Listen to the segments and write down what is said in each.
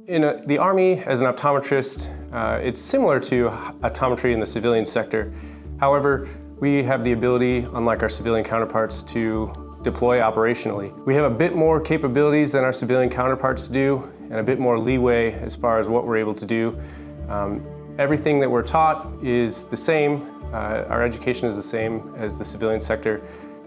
In the Army, as an optometrist, it's similar to optometry in the civilian sector. However, we have the ability, unlike our civilian counterparts, to deploy operationally. We have a bit more capabilities than our civilian counterparts do, and a bit more leeway as far as what we're able to do. Everything that we're taught is the same. Our education is the same as the civilian sector.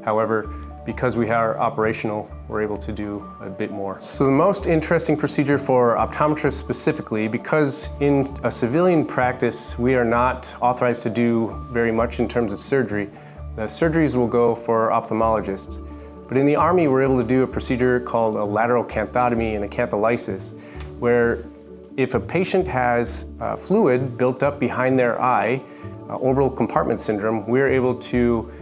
However, because we are operational, we're able to do a bit more. So the most interesting procedure for optometrists specifically, because in a civilian practice, we are not authorized to do very much in terms of surgery. The surgeries will go for ophthalmologists. But in the Army, we're able to do a procedure called a lateral canthotomy and a cantholysis, where if a patient has fluid built up behind their eye, orbital compartment syndrome, we're able to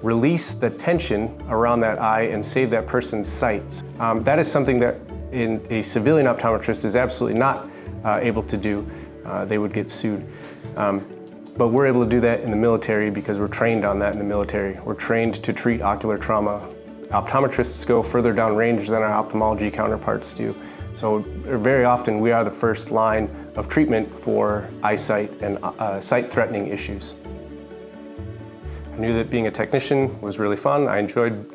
release the tension around that eye and save that person's sight. That is something that in a civilian optometrist is absolutely not able to do. They would get sued. But we're able to do that in the military because we're trained on that in the military. We're trained to treat ocular trauma. Optometrists go further downrange than our ophthalmology counterparts do. So very often we are the first line of treatment for eyesight and sight-threatening issues. I knew that being a technician was really fun. I enjoyed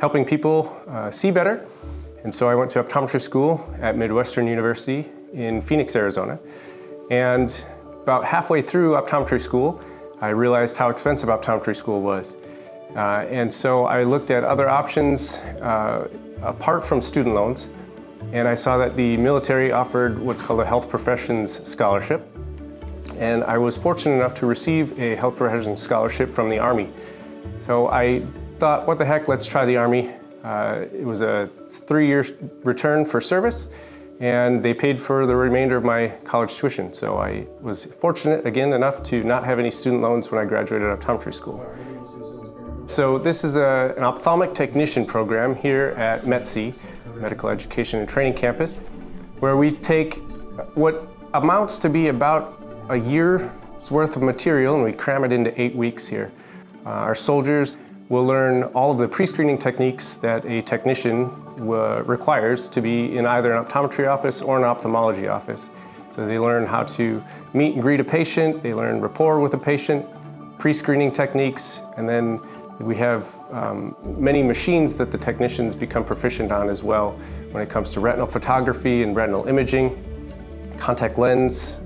helping people see better. And so I went to optometry school at Midwestern University in Phoenix, Arizona. And about halfway through optometry school, I realized how expensive optometry school was. And so I looked at other options apart from student loans. And I saw that the military offered what's called a health professions scholarship. And I was fortunate enough to receive a health professions scholarship from the Army. So I thought, what the heck, let's try the Army. It was a 3-year return for service, and they paid for the remainder of my college tuition. So I was fortunate, again, enough to not have any student loans when I graduated optometry school. So this is an ophthalmic technician program here at METC, Medical Education and Training Campus, where we take what amounts to be about a year's worth of material and we cram it into 8 weeks here. Our soldiers will learn all of the pre-screening techniques that a technician requires to be in either an optometry office or an ophthalmology office. So they learn how to meet and greet a patient, they learn rapport with a patient, pre-screening techniques, and then we have many machines that the technicians become proficient on as well when it comes to retinal photography and retinal imaging, contact lens,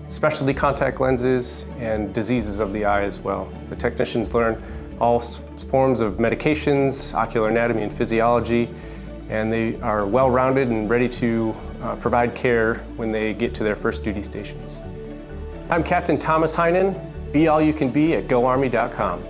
specialty contact lenses, and diseases of the eye as well. The technicians learn all forms of medications, ocular anatomy and physiology, and they are well-rounded and ready to provide care when they get to their first duty stations. I'm Captain Thomas Heinen. Be all you can be at GoArmy.com.